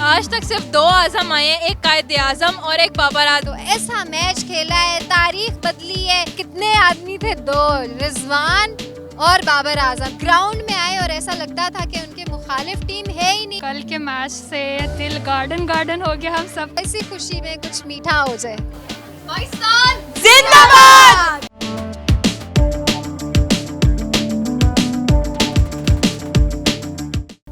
आज तक सिर्फ 2 आजम आए हैं, एक कायद आजम और एक बाबर आजम। तो ऐसा मैच खेला है, तारीख बदली है। कितने आदमी थे? 2, रिजवान और बाबर आजम ग्राउंड में आए और ऐसा लगता था कि उनके मुखालिफ टीम है ही नहीं। कल के मैच से दिल गार्डन गार्डन हो गया हम सब। ऐसी खुशी में कुछ मीठा हो जाए। पाकिस्तान जिंदाबाद।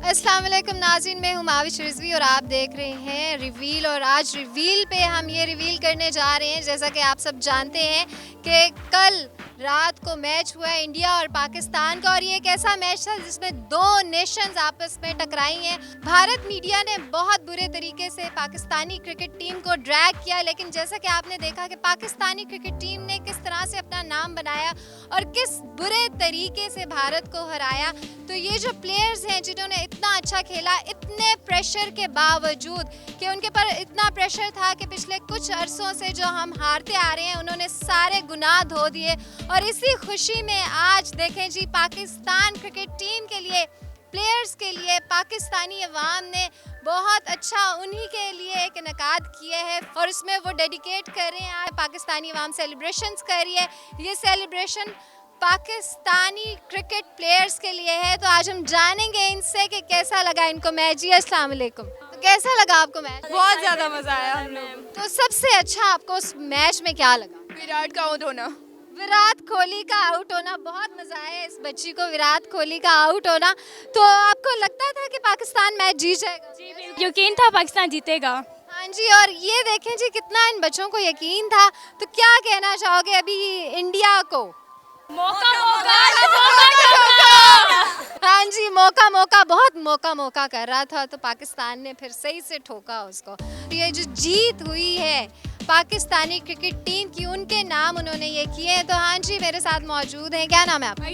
अस्सलाम वालेकुम नाज़रीन, मैं हूँ माविश रिजवी और आप देख रहे हैं रिवील। और आज रिवील पे हम ये रिवील करने जा रहे हैं, जैसा कि आप सब जानते हैं कि कल रात को मैच हुआ है इंडिया और पाकिस्तान का। और ये एक ऐसा मैच था जिसमें 2 नेशंस आपस में टकराई हैं। भारत मीडिया ने बहुत बुरे तरीके से पाकिस्तानी क्रिकेट टीम को ड्रैग किया, लेकिन जैसा कि आपने देखा कि पाकिस्तानी क्रिकेट टीम ने किस तरह से अपना नाम बनाया और किस बुरे तरीके से भारत को हराया। तो ये जो प्लेयर्स हैं जिन्होंने इतना अच्छा खेला, इतने प्रेशर के बावजूद कि उनके पर इतना प्रेशर था कि पिछले कुछ अरसों से जो हम हारते आ रहे हैं, उन्होंने सारे गुनाह धो दिए। और इसी खुशी में आज देखें जी, पाकिस्तान क्रिकेट टीम के लिए, प्लेयर्स के लिए पाकिस्तानी अवाम ने बहुत अच्छा उन्हीं के लिए एक इनकाद किए हैं और उसमें वो डेडिकेट कर रहे हैं। आज पाकिस्तानी अवाम सेलिब्रेशंस कर रही है। ये सेलिब्रेशन पाकिस्तानी क्रिकेट प्लेयर्स के लिए है। तो आज हम जानेंगे इनसे कि कैसा लगा इनको मैच। जी अस्सलाम वालेकुम। तो कैसा लगा आपको मैच? बहुत ज्यादा मजा आया हम लोग। तो सबसे अच्छा आपको उस मैच में क्या लगा? विराट का आउट होना। विराट कोहली का आउट होना, बहुत मजा आया इस बच्ची को, विराट कोहली का आउट होना। तो आपको लगता था कि पाकिस्तान मैच जीत जाएगा? जी यकीन था पाकिस्तान जीतेगा। हाँ जी। और ये देखें जी, कितना इन बच्चों को यकीन था। तो क्या कहना चाहोगे अभी इंडिया को? मौका हाँ जी, मौका बहुत मौका कर रहा था, तो पाकिस्तान ने फिर सही से ठोका उसको। ये जो जीत हुई है पाकिस्तानी क्रिकेट टीम की, उनके नाम उन्होंने ये किए हैं। तो हाँ जी, मेरे साथ मौजूद हैं। क्या नाम है आपका?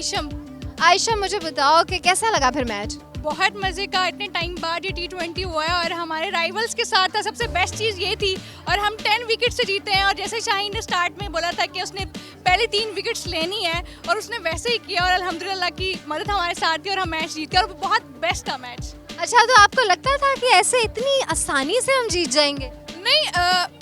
आयशम, मुझे बताओ कि कैसा लगा फिर मैच? बहुत मजे का, इतने टाइम बाद ये T20 हुआ है और हमारे राइवल्स के साथ था। सबसे बेस्ट चीज़ ये थी और हम 10 विकेट से जीते हैं। और जैसे शाहीन ने स्टार्ट में बोला था कि उसने पहले 3 विकेट्स लेनी है और उसने वैसे ही किया और अल्हम्दुलिल्लाह की मदद हमारे साथ थी और हम मैच जीत गए और बहुत बेस्ट था मैच। अच्छा, तो आपको लगता था कि ऐसे इतनी आसानी से हम जीत जाएंगे? नहीं,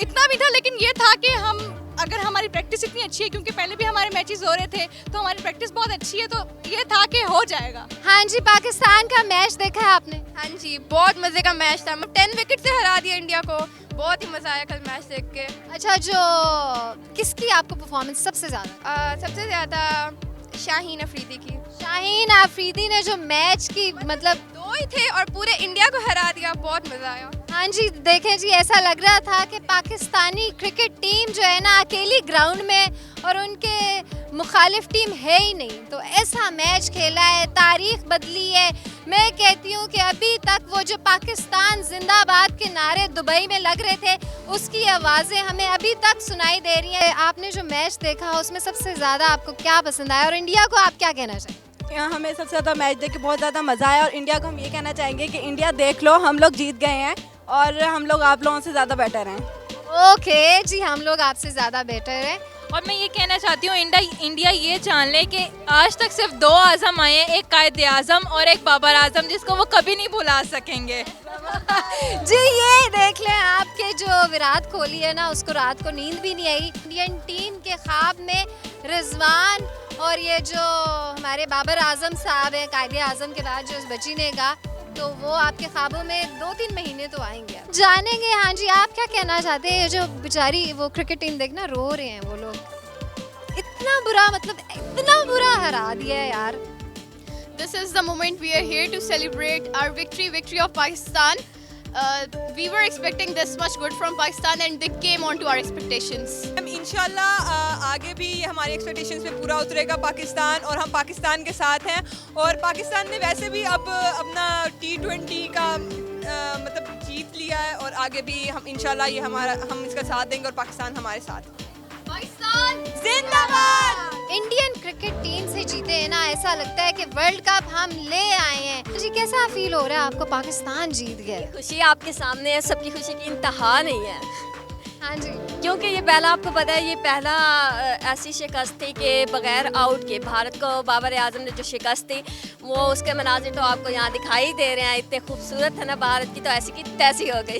इतना भी था, लेकिन ये था कि हम, अगर हमारी प्रैक्टिस इतनी अच्छी है, क्योंकि पहले भी हमारे मैचेस हो रहे थे, तो हमारी प्रैक्टिस बहुत अच्छी है, तो ये था कि हो जाएगा। हाँ जी, पाकिस्तान का मैच देखा है आपने? हाँ जी, बहुत मजे का मैच था। 10 विकेट से हरा दिया इंडिया को। बहुत ही मजा आया कल मैच देख के। अच्छा, जो किसकी आपको परफॉर्मेंस सबसे ज्यादा? सबसे ज्यादा शाहीन अफरीदी की। शाहीन अफरीदी ने जो मैच की, मतलब 2 ही थे और पूरे इंडिया को हरा दिया। बहुत मजा आया। हाँ जी, देखें जी, ऐसा लग रहा था कि पाकिस्तानी क्रिकेट टीम जो है ना, अकेली ग्राउंड में और उनके मुखालिफ टीम है ही नहीं। तो ऐसा मैच खेला है, तारीख बदली है। मैं कहती हूँ कि अभी तक वो जो पाकिस्तान जिंदाबाद के नारे दुबई में लग रहे थे, उसकी आवाज़ें हमें अभी तक सुनाई दे रही हैं। आपने जो मैच देखा, उसमें सबसे ज़्यादा आपको क्या पसंद आया और इंडिया को आप क्या कहना चाहेंगे? हमें सबसे ज़्यादा मैच देख के बहुत ज़्यादा मज़ा आया और इंडिया को हम ये कहना चाहेंगे कि इंडिया देख लो, हम लोग जीत गए हैं और हम लोग आप लोगों से ज़्यादा बेटर हैं। ओके जी, हम लोग आपसे ज़्यादा बेटर हैं। और मैं ये कहना चाहती हूँ, इंडिया ये जान ले कि आज तक सिर्फ 2 आजम आए हैं, एक कायद आजम और एक बाबर आजम, जिसको वो कभी नहीं भुला सकेंगे। जी, ये देख लें, आपके जो विराट कोहली है ना, उसको रात को नींद भी नहीं आई। इंडियन टीम के ख्वाब में रिजवान और ये जो हमारे बाबर आजम साहब हैं, कायद आजम के बाद जो उस बच्ची ने कहा, तो वो आपके ख्वाबों में 2-3 महीने तो आएंगे। जानेंगे। हाँ जी, आप क्या कहना चाहते हैं? जो बेचारी वो क्रिकेट टीम देखना रो रहे हैं वो लोग, इतना बुरा, मतलब इतना बुरा हरा दिया है यार। This is the moment we are here to celebrate our victory of Pakistan. We were expecting this much good from Pakistan and they came on to our expectations. हम इंशाल्लाह आगे भी हमारी एक्सपेक्टेशंस पे पूरा उतरेगा पाकिस्तान और हम पाकिस्तान के साथ हैं। और पाकिस्तान ने वैसे भी अब अपना T20 का मतलब जीत लिया है और आगे भी हम इंशाल्लाह हम इसका साथ देंगे और पाकिस्तान हमारे साथ। Pakistan जिंदाबाद। इंडियन क्रिकेट टीम से जीते हैं ना, ऐसा लगता है कि वर्ल्ड कप हम ले आए हैं। जी, कैसा फील हो रहा है आपको? पाकिस्तान जीत गए। खुशी आपके सामने है, सबकी खुशी की इंतहा नहीं है। हाँ जी। क्योंकि ये पहला, आपको पता है, ये पहला ऐसी शिकस्त थी कि बगैर आउट के भारत को बाबर आजम ने जो शिकस्त थी वो उसके मनाजिर तो आपको यहाँ दिखाई दे रहे हैं। इतने खूबसूरत है ना भारत की, तो ऐसी की तैसी हो गई।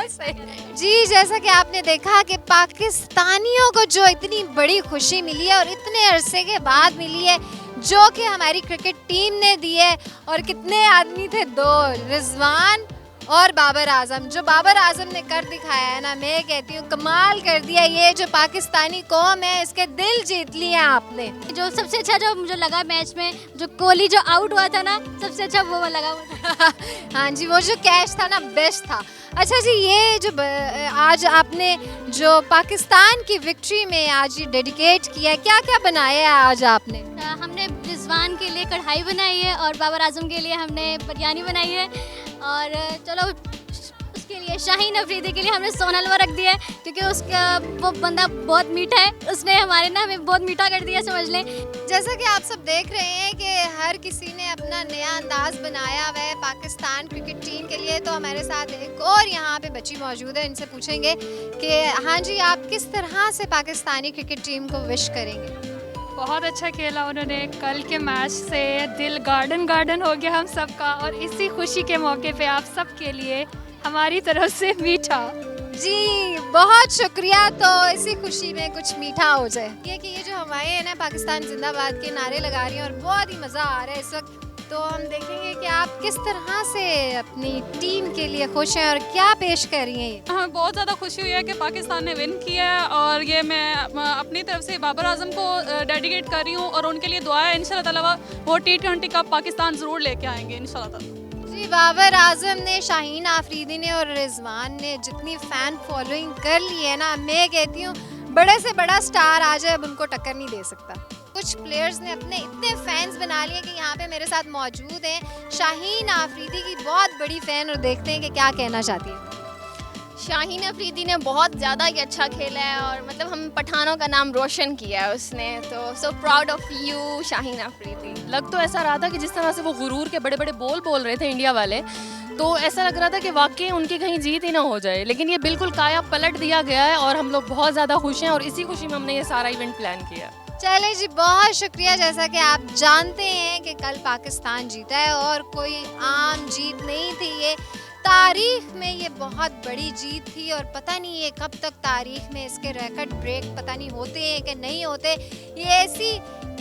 सही। जी, जैसा कि आपने देखा कि पाकिस्तानियों को जो इतनी बड़ी खुशी मिली है और इतने अरसे के बाद मिली है, जो कि हमारी क्रिकेट टीम ने दी है। और कितने आदमी थे, 2, रिजवान और बाबर आजम। जो बाबर आजम ने कर दिखाया है ना, मैं कहती हूँ कमाल कर दिया। ये जो पाकिस्तानी कौम है, इसके दिल जीत लिए आपने। जो सबसे अच्छा जो मुझे लगा मैच में, जो कोहली जो आउट हुआ था ना, सबसे अच्छा वो लगा मुझे। हाँ जी, वो जो कैच था ना, बेस्ट था। अच्छा जी, ये जो आज आपने जो पाकिस्तान की विक्ट्री में आज ये डेडिकेट किया है, क्या क्या बनाया है आज आपने? हमने रिजवान के लिए कढ़ाई बनाई है और बाबर आजम के लिए हमने बिरयानी बनाई है। और चलो उसके लिए शाहीन अफरीदी के लिए हमने सोन हलवा रख दिया है, क्योंकि उसका वो बंदा बहुत मीठा है, उसने हमारे ना हमें बहुत मीठा कर दिया, समझ लें। जैसा कि आप सब देख रहे हैं कि हर किसी ने अपना नया अंदाज बनाया हुआ है पाकिस्तान क्रिकेट टीम के लिए। तो हमारे साथ एक और यहाँ पे बच्ची मौजूद है, इनसे पूछेंगे कि हाँ जी, आप किस तरह से पाकिस्तानी क्रिकेट टीम को विश करेंगे? बहुत अच्छा खेला उन्होंने। कल के मैच से दिल गार्डन गार्डन हो गया हम सबका, और इसी खुशी के मौके पे आप सब के लिए हमारी तरफ से मीठा। जी, बहुत शुक्रिया। तो इसी खुशी में कुछ मीठा हो जाए। ये जो हवाएं हैं ना, पाकिस्तान जिंदाबाद के नारे लगा रही हैं और बहुत ही मज़ा आ रहा है इस वक्त। तो हम देखेंगे कि आप किस तरह से अपनी टीम के लिए खुश हैं और क्या पेश कर रही हैं। हमें बहुत ज़्यादा खुशी हुई है कि पाकिस्तान ने विन किया है, और ये मैं अपनी तरफ से बाबर आजम को डेडिकेट कर रही हूँ, और उनके लिए दुआ है इंशाल्लाह ताला वो T20 कप पाकिस्तान ज़रूर लेके आएंगे इंशाल्लाह ताला। जी, बाबर आजम ने, शाहीन आफरीदी ने और रिजवान ने जितनी फ़ैन फॉलोइंग कर ली है ना, मैं कहती हूँ बड़े से बड़ा स्टार आ जाए, अब उनको टक्कर नहीं दे सकता। कुछ प्लेयर्स ने अपने इतने फैंस बना लिए कि यहाँ पे मेरे साथ मौजूद हैं शाहीन आफरीदी की बहुत बड़ी फ़ैन, और देखते हैं कि क्या कहना चाहती है। शाहीन अफरीदी ने बहुत ज़्यादा ही अच्छा खेला है, और मतलब हम पठानों का नाम रोशन किया है उसने, तो so proud of you Shaheen Afridi. लग तो ऐसा रहा था कि जिस तरह से वो गुरूर के बड़े बड़े बोल रहे थे इंडिया वाले, तो ऐसा लग रहा था कि वाकई उनकी कहीं जीत ही ना हो जाए, लेकिन ये बिल्कुल काया पलट दिया गया है और हम लोग बहुत ज़्यादा खुश हैं, और इसी खुशी में हमने ये सारा इवेंट प्लान किया। चले जी, बहुत शुक्रिया। जैसा कि आप जानते हैं कि कल पाकिस्तान जीता है और कोई आम जीत नहीं थी, ये तारीख में ये बहुत बड़ी जीत थी, और पता नहीं ये कब तक तारीख में इसके रिकॉर्ड ब्रेक पता नहीं होते हैं कि नहीं होते। ये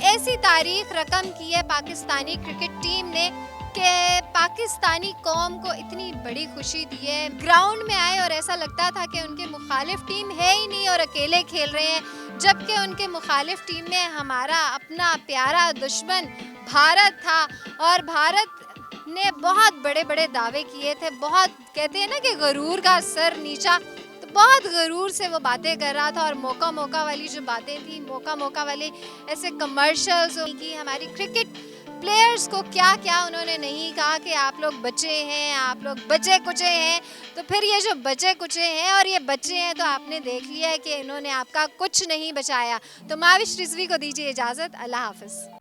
ऐसी तारीख रकम की है पाकिस्तानी क्रिकेट टीम ने कि पाकिस्तानी कौम को इतनी बड़ी खुशी दी है। ग्राउंड में आए और ऐसा लगता था कि उनके मुखालिफ टीम है ही नहीं और अकेले खेल रहे हैं, जबकि उनके मुखालिफ टीम में हमारा अपना प्यारा दुश्मन भारत था, और भारत ने बहुत बड़े बड़े दावे किए थे। बहुत कहते हैं ना कि गरूर का सर नीचा, तो बहुत गरूर से वो बातें कर रहा था, और मौका वाली जो बातें थी, मौका वाले ऐसे कमर्शियल्स की, हमारी क्रिकेट प्लेयर्स को क्या क्या उन्होंने नहीं कहा कि आप लोग बचे हैं, आप लोग बचे कुचे हैं। तो फिर ये जो बचे कुचे हैं और ये बच्चे हैं, तो आपने देख लिया है कि इन्होंने आपका कुछ नहीं बचाया। तो माविश रिजवी को दीजिए इजाज़त। अल्लाह हाफ़िज़।